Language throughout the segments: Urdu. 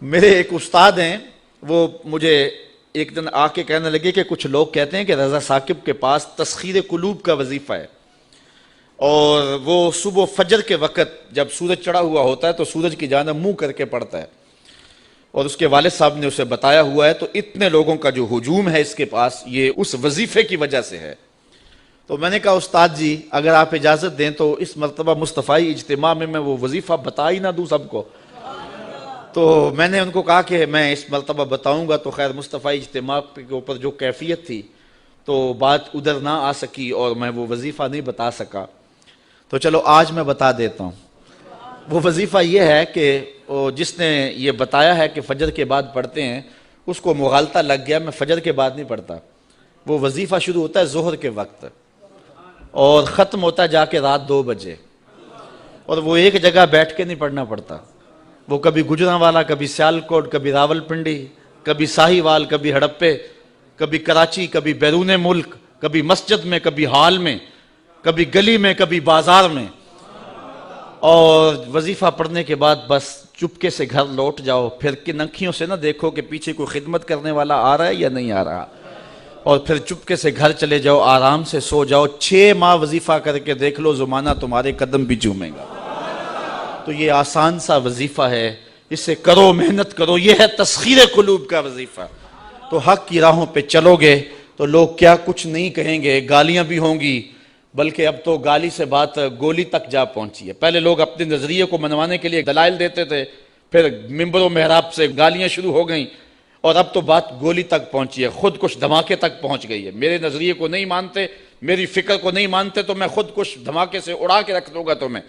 میرے ایک استاد ہیں، وہ مجھے ایک دن آ کے کہنے لگے کہ کچھ لوگ کہتے ہیں کہ رضا ثاقب کے پاس تسخیر قلوب کا وظیفہ ہے، اور وہ صبح فجر کے وقت جب سورج چڑھا ہوا ہوتا ہے تو سورج کی جانب منہ کر کے پڑھتا ہے، اور اس کے والد صاحب نے اسے بتایا ہوا ہے، تو اتنے لوگوں کا جو ہجوم ہے اس کے پاس یہ اس وظیفے کی وجہ سے ہے۔ تو میں نے کہا استاد جی اگر آپ اجازت دیں تو اس مرتبہ مصطفی اجتماع میں وہ وظیفہ بتا ہی نہ دوں سب کو۔ تو میں نے ان کو کہا کہ میں اس مرتبہ بتاؤں گا، تو خیر مصطفی اجتماع کے اوپر جو کیفیت تھی تو بات ادھر نہ آ سکی اور میں وہ وظیفہ نہیں بتا سکا، تو چلو آج میں بتا دیتا ہوں۔ وہ وظیفہ یہ ہے کہ جس نے یہ بتایا ہے کہ فجر کے بعد پڑھتے ہیں اس کو مغالطہ لگ گیا، میں فجر کے بعد نہیں پڑھتا، وہ وظیفہ شروع ہوتا ہے ظہر کے وقت اور ختم ہوتا ہے جا کے رات 2 بجے، اور وہ ایک جگہ بیٹھ کے نہیں پڑھنا پڑتا، وہ کبھی گجرانوالا، کبھی سیالکوٹ، کبھی راول پنڈی، کبھی ساہیوال، کبھی ہڑپے، کبھی کراچی، کبھی بیرون ملک، کبھی مسجد میں، کبھی ہال میں، کبھی گلی میں، کبھی بازار میں، اور وظیفہ پڑھنے کے بعد بس چپکے سے گھر لوٹ جاؤ، پھر کن انکھیوں سے نہ دیکھو کہ پیچھے کوئی خدمت کرنے والا آ رہا ہے یا نہیں آ رہا، اور پھر چپکے سے گھر چلے جاؤ، آرام سے سو جاؤ، 6 ماہ وظیفہ کر کے دیکھ لو زمانہ تمہارے قدم بھی چومے گا۔ تو یہ آسان سا وظیفہ ہے، اس سے کرو، محنت کرو، یہ ہے تسخیر قلوب کا وظیفہ۔ تو حق کی راہوں پہ چلو گے تو لوگ کیا کچھ نہیں کہیں گے، گالیاں بھی ہوں گی، بلکہ اب تو گالی سے بات گولی تک جا پہنچی ہے۔ پہلے لوگ اپنے نظریے کو منوانے کے لیے دلائل دیتے تھے، پھر ممبر و محراب سے گالیاں شروع ہو گئیں، اور اب تو بات گولی تک پہنچی ہے، خود کش دھماکے تک پہنچ گئی ہے۔ میرے نظریے کو نہیں مانتے، میری فکر کو نہیں مانتے تو میں خود کش دھماکے سے اڑا کے رکھ دوں گا تمہیں۔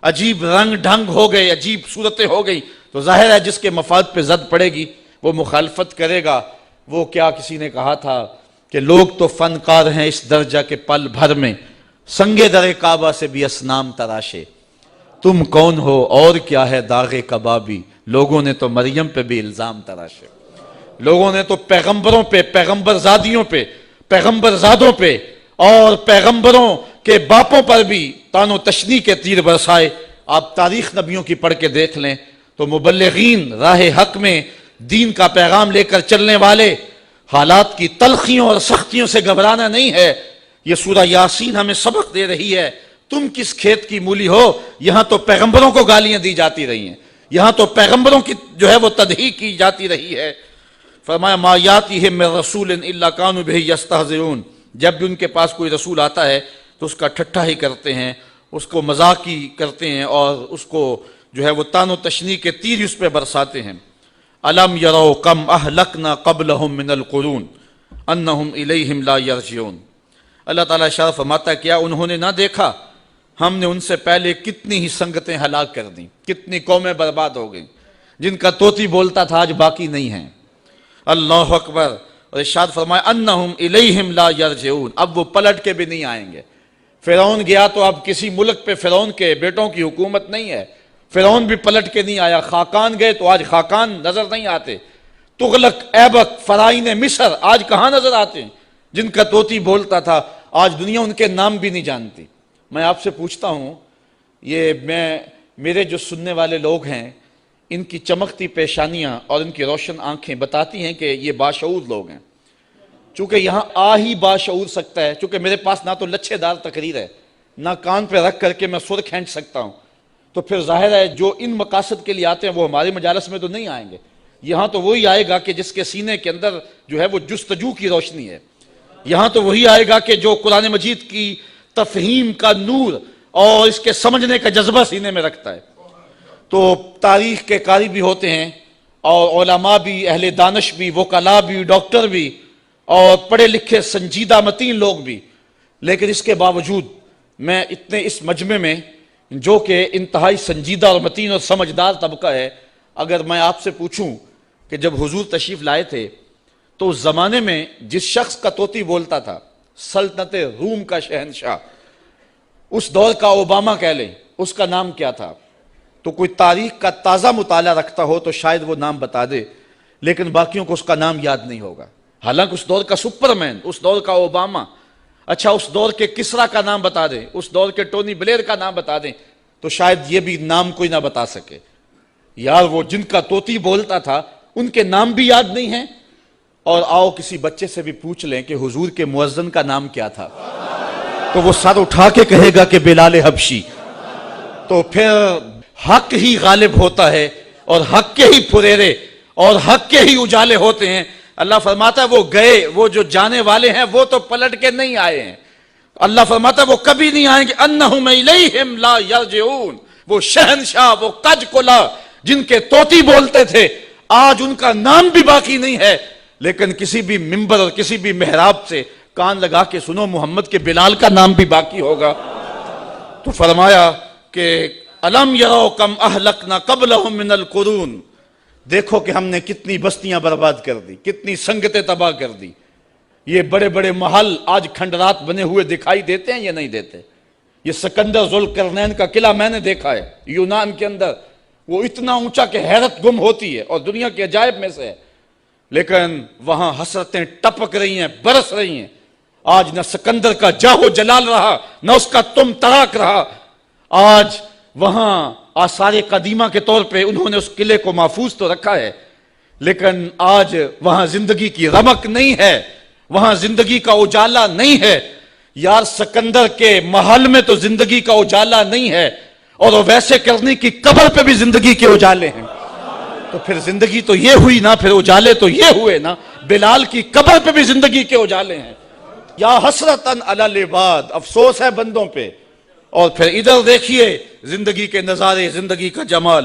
عجیب رنگ ڈھنگ ہو گئے، عجیب صورتیں ہو گئی، تو ظاہر ہے جس کے مفاد پہ زد پڑے گی وہ مخالفت کرے گا۔ وہ کیا کسی نے کہا تھا کہ لوگ تو فنکار ہیں اس درجہ کے پل بھر میں، سنگ در کعبہ سے بھی اصنام تراشے، تم کون ہو اور کیا ہے داغ کبابی، لوگوں نے تو مریم پہ بھی الزام تراشے۔ لوگوں نے تو پیغمبروں پہ، پیغمبر زادیوں پہ، پیغمبر زادوں پہ اور پیغمبروں کے باپوں پر بھی تان و تشنیع کے تیر برسائے۔ آپ تاریخ نبیوں کی پڑھ کے دیکھ لیں تو مبلغین راہ حق میں دین کا پیغام لے کر چلنے والے، حالات کی تلخیوں اور سختیوں سے گھبرانا نہیں ہے۔ یہ سورہ یاسین ہمیں سبق دے رہی ہے، تم کس کھیت کی مولی ہو، یہاں تو پیغمبروں کو گالیاں دی جاتی رہی ہیں، یہاں تو پیغمبروں کی جو ہے وہ تدحیق کی جاتی رہی ہے۔ فرمایا ما یاتیہم من رسول الا کانوا بہ یستہزئون، جب بھی ان کے پاس کوئی رسول آتا ہے تو اس کا ٹھٹھا ہی کرتے ہیں، اس کو مذاق ہی کرتے ہیں، اور اس کو جو ہے وہ تان و تشنیع کے تیر اس پہ برساتے ہیں۔ الم یروا کم اہلکنا قبلہم من القرون انہم الیہم لا یرجعون۔ اللہ تعالیٰ ارشاد فرماتا ہے کیا انہوں نے نہ دیکھا ہم نے ان سے پہلے کتنی ہی سنگتیں ہلاک کر دیں، کتنی قومیں برباد ہو گئیں، جن کا طوطی بولتا تھا آج باقی نہیں ہیں۔ اللہ اکبر۔ اور ارشاد فرمایا انہم الیہم لا یرجعون، اب وہ پلٹ کے بھی نہیں آئیں گے۔ فرعون گیا تو اب کسی ملک پہ فرعون کے بیٹوں کی حکومت نہیں ہے، فرعون بھی پلٹ کے نہیں آیا۔ خاقان گئے تو آج خاقان نظر نہیں آتے۔ تغلق، ایبک، فرعون مصر آج کہاں نظر آتے ہیں؟ جن کا طوطی بولتا تھا آج دنیا ان کے نام بھی نہیں جانتی۔ میں آپ سے پوچھتا ہوں، میرے جو سننے والے لوگ ہیں، ان کی چمکتی پیشانیاں اور ان کی روشن آنکھیں بتاتی ہیں کہ یہ باشعور لوگ ہیں۔ چونکہ یہاں آ ہی باشعور سکتا ہے، چونکہ میرے پاس نہ تو لچھے دار تقریر ہے، نہ کان پہ رکھ کر کے میں سر کھینچ سکتا ہوں، تو پھر ظاہر ہے جو ان مقاصد کے لیے آتے ہیں وہ ہمارے مجالس میں تو نہیں آئیں گے۔ یہاں تو وہی آئے گا کہ جس کے سینے کے اندر جو ہے وہ جستجو کی روشنی ہے، یہاں تو وہی آئے گا کہ جو قرآن مجید کی تفہیم کا نور اور اس کے سمجھنے کا جذبہ سینے میں رکھتا ہے۔ تو تاریخ کے قاری بھی ہوتے ہیں، اور علماء بھی، اہل دانش بھی، وکلاء بھی، ڈاکٹر بھی، اور پڑھے لکھے سنجیدہ متین لوگ بھی، لیکن اس کے باوجود میں اتنے اس مجمع میں جو کہ انتہائی سنجیدہ اور متین اور سمجھدار طبقہ ہے، اگر میں آپ سے پوچھوں کہ جب حضور تشریف لائے تھے تو اس زمانے میں جس شخص کا طوطی بولتا تھا، سلطنت روم کا شہنشاہ، اس دور کا اوباما کہہ لیں، اس کا نام کیا تھا؟ تو کوئی تاریخ کا تازہ مطالعہ رکھتا ہو تو شاید وہ نام بتا دے، لیکن باقیوں کو اس کا نام یاد نہیں ہوگا۔ حالانکہ اس دور کا سپرمین، اس دور کا اوباما، اچھا اس دور کے کسرا کا نام بتا دیں، اس دور کے ٹونی بلیر کا نام بتا دیں، تو شاید یہ بھی نام کوئی نہ بتا سکے۔ یار وہ جن کا طوطی بولتا تھا ان کے نام بھی یاد نہیں ہیں، اور آؤ کسی بچے سے بھی پوچھ لیں کہ حضور کے مؤذن کا نام کیا تھا، تو وہ سر اٹھا کے کہے گا کہ بلال حبشی۔ تو پھر حق ہی غالب ہوتا ہے، اور حق کے ہی پھریرے اور حق کے ہی اجالے ہوتے ہیں۔ اللہ فرماتا ہے وہ گئے، وہ جو جانے والے ہیں وہ تو پلٹ کے نہیں آئے ہیں۔ اللہ فرماتا ہے وہ کبھی نہیں آئیں گے، انہم الیہم لا یرجعون۔ وہ شہنشاہ، وہ کج کلا جن کے طوطی بولتے تھے، آج ان کا نام بھی باقی نہیں ہے، لیکن کسی بھی ممبر اور کسی بھی محراب سے کان لگا کے سنو محمد کے بلال کا نام بھی باقی ہوگا۔ تو فرمایا کہ الم یرو کم اہلکنا قبلہم من القرون، دیکھو کہ ہم نے کتنی بستیاں برباد کر دی، کتنی سنگتیں تباہ کر دی۔ یہ بڑے بڑے محل آج کھنڈرات بنے ہوئے دکھائی دیتے ہیں یا نہیں دیتے؟ یہ سکندر ذوالقرنین کا قلعہ میں نے دیکھا ہے یونان کے اندر، وہ اتنا اونچا کہ حیرت گم ہوتی ہے اور دنیا کے عجائب میں سے ہے، لیکن وہاں حسرتیں ٹپک رہی ہیں، برس رہی ہیں۔ آج نہ سکندر کا جاہو جلال رہا، نہ اس کا تم تراک رہا۔ آج وہاں آثار قدیمہ کے طور پہ انہوں نے اس قلعے کو محفوظ تو رکھا ہے، لیکن آج وہاں زندگی کی رمق نہیں ہے، وہاں زندگی کا اجالا نہیں ہے۔ یار سکندر کے محل میں تو زندگی کا اجالا نہیں ہے، اور وہ ویسے کرنی کی قبر پہ بھی زندگی کے اجالے ہیں۔ تو پھر زندگی تو یہ ہوئی نا، پھر اجالے تو یہ ہوئے نا، بلال کی قبر پہ بھی زندگی کے اجالے ہیں۔ یا حسرتن علی العباد، افسوس ہے بندوں پہ۔ اور پھر ادھر دیکھیے زندگی کے نظارے، زندگی کا جمال۔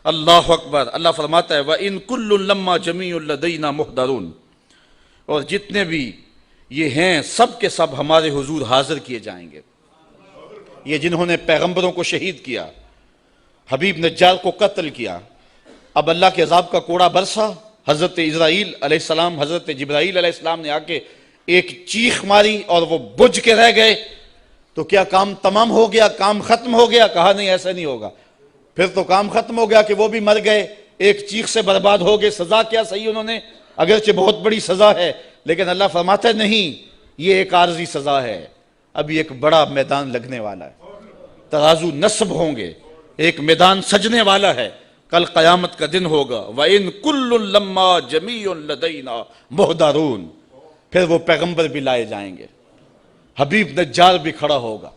اللہ اکبر۔ اللہ فرماتا ہے وَإِن كُلٌّ لَمَّا جَمِيعٌ لَدَيْنَا مُحْضَرُونَ، اور جتنے بھی یہ ہیں سب کے سب ہمارے حضور حاضر کیے جائیں گے۔ یہ جنہوں نے پیغمبروں کو شہید کیا، حبیب نجار کو قتل کیا، اب اللہ کے عذاب کا کوڑا برسا، حضرت اسرائیل علیہ السلام، حضرت جبرائیل علیہ السلام نے آ کے ایک چیخ ماری اور وہ بجھ کے رہ گئے، تو کیا کام تمام ہو گیا؟ کام ختم ہو گیا؟ کہا نہیں، ایسا نہیں ہوگا۔ پھر تو کام ختم ہو گیا کہ وہ بھی مر گئے، ایک چیخ سے برباد ہو گئے۔ سزا کیا صحیح انہوں نے، اگرچہ بہت بڑی سزا ہے، لیکن اللہ فرماتا ہے نہیں، یہ ایک عارضی سزا ہے، ابھی ایک بڑا میدان لگنے والا ہے، ترازو نصب ہوں گے، ایک میدان سجنے والا ہے، کل قیامت کا دن ہوگا۔ وَإِن كُلٌّ لَمَّا جَمِيعٌ لَدَيْنَا مُحْضَرُونَ، پھر وہ پیغمبر بھی لائے جائیں گے، حبیب نجار بھی کھڑا ہوگا،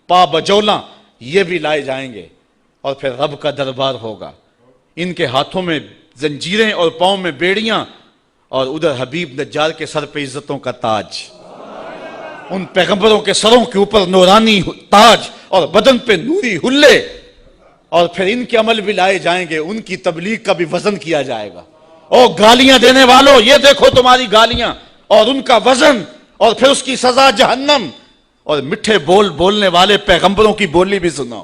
پا بجولاں یہ بھی لائے جائیں گے، اور پھر رب کا دربار ہوگا، ان کے ہاتھوں میں زنجیریں اور پاؤں میں بیڑیاں، اور ادھر حبیب نجار کے سر پہ عزتوں کا تاج، ان پیغمبروں کے سروں کے اوپر نورانی تاج اور بدن پہ نوری حلے، اور پھر ان کے عمل بھی لائے جائیں گے، ان کی تبلیغ کا بھی وزن کیا جائے گا۔ او گالیاں دینے والوں، یہ دیکھو تمہاری گالیاں اور ان کا وزن، اور پھر اس کی سزا جہنم، اور میٹھے بول بولنے والے پیغمبروں کی بولی بھی سنو،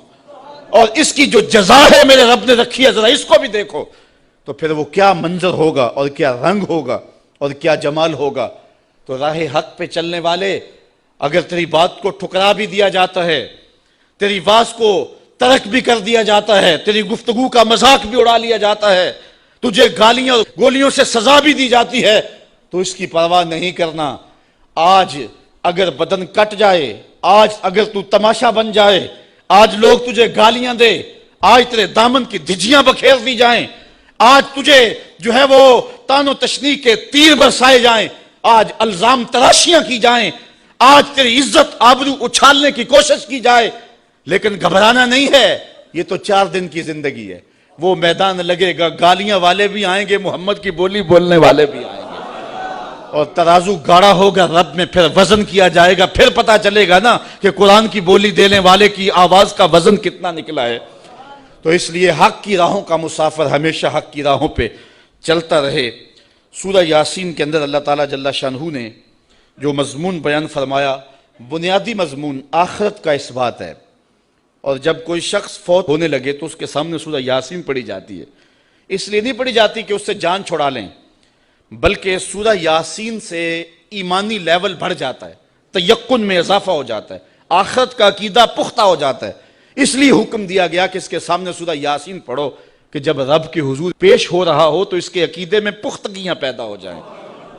اور اس کی جو جزا ہے میرے رب نے رکھی ہے ذرا اس کو بھی دیکھو، تو پھر وہ کیا منظر ہوگا اور کیا رنگ ہوگا اور کیا جمال ہوگا۔ تو راہ حق پہ چلنے والے، اگر تیری بات کو ٹھکرا بھی دیا جاتا ہے، تیری واز کو ترک بھی کر دیا جاتا ہے، تیری گفتگو کا مذاق بھی اڑا لیا جاتا ہے، تجھے گالیاں گولیوں سے سزا بھی دی جاتی ہے، تو اس کی پرواہ نہیں کرنا۔ آج اگر بدن کٹ جائے، آج اگر تو تماشا بن جائے، آج لوگ تجھے گالیاں دے، آج تیرے دامن کی دھجیاں بکھیر دی جائیں، آج تجھے جو ہے وہ تان و تشنیع کے تیر برسائے جائیں، آج الزام تراشیاں کی جائیں، آج تیری عزت آبرو اچھالنے کی کوشش کی جائے، لیکن گھبرانا نہیں ہے، یہ تو 4 دن کی زندگی ہے، وہ میدان لگے گا، گالیاں والے بھی آئیں گے، محمد کی بولی بولنے والے بھی آئیں گے، اور ترازو گاڑا ہوگا رب میں، پھر وزن کیا جائے گا، پھر پتا چلے گا نا کہ قرآن کی بولی دینے والے کی آواز کا وزن کتنا نکلا ہے۔ تو اس لیے حق کی راہوں کا مسافر ہمیشہ حق کی راہوں پہ چلتا رہے۔ سورہ یاسین کے اندر اللہ تعالیٰ جل شانہ نے جو مضمون بیان فرمایا، بنیادی مضمون آخرت کا اس بات ہے، اور جب کوئی شخص فوت ہونے لگے تو اس کے سامنے سورہ یاسین پڑھی جاتی ہے، اس لیے نہیں پڑھی جاتی کہ اس سے جان چھڑا لیں، بلکہ سورہ یاسین سے ایمانی لیول بڑھ جاتا ہے، تیقن میں اضافہ ہو جاتا ہے، آخرت کا عقیدہ پختہ ہو جاتا ہے، اس لیے حکم دیا گیا کہ اس کے سامنے سورہ یاسین پڑھو کہ جب رب کے حضور پیش ہو رہا ہو تو اس کے عقیدے میں پختگیاں پیدا ہو جائیں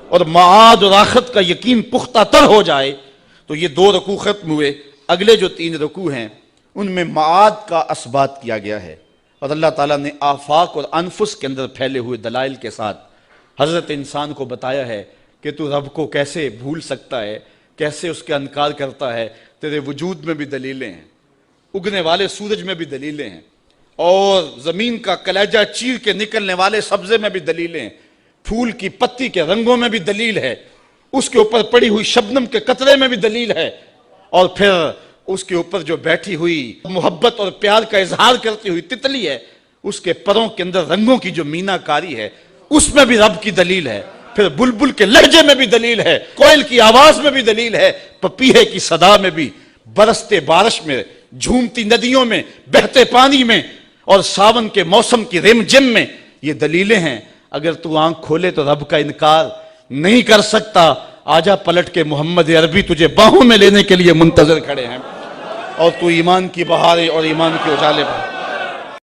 اور معاد اور آخرت کا یقین پختہ تر ہو جائے۔ تو یہ 2 رکوع ختم ہوئے، اگلے جو 3 رکوع ہیں ان میں معاد کا اثبات کیا گیا ہے، اور اللہ تعالیٰ نے آفاق اور انفس کے اندر پھیلے ہوئے دلائل کے ساتھ حضرت انسان کو بتایا ہے کہ تو رب کو کیسے بھول سکتا ہے، کیسے اس کا انکار کرتا ہے۔ تیرے وجود میں بھی دلیلیں ہیں، اگنے والے سورج میں بھی دلیلیں ہیں، اور زمین کا کلیجہ چیر کے نکلنے والے سبزے میں بھی دلیلیں ہیں، پھول کی پتی کے رنگوں میں بھی دلیل ہے، اس کے اوپر پڑی ہوئی شبنم کے قطرے میں بھی دلیل ہے، اور پھر اس کے اوپر جو بیٹھی ہوئی محبت اور پیار کا اظہار کرتی ہوئی تتلی ہے، اس کے پروں کے اندر رنگوں کی جو مینا کاری ہے، اس میں بھی رب کی دلیل ہے۔ پھر بلبل کے لہجے میں بھی دلیل ہے، کوئل کی آواز میں بھی دلیل ہے، پپیہے کی صدا میں بھی، برستے بارش میں، جھومتی ندیوں میں، بہتے پانی میں، اور ساون کے موسم کی رم جم میں یہ دلیلیں ہیں۔ اگر تو آنکھ کھولے تو رب کا انکار نہیں کر سکتا۔ آجا پلٹ کے، محمد عربی تجھے باہوں میں لینے کے لیے منتظر کھڑے ہیں، اور تو ایمان کی بہاریں اور ایمان کے اجالے پر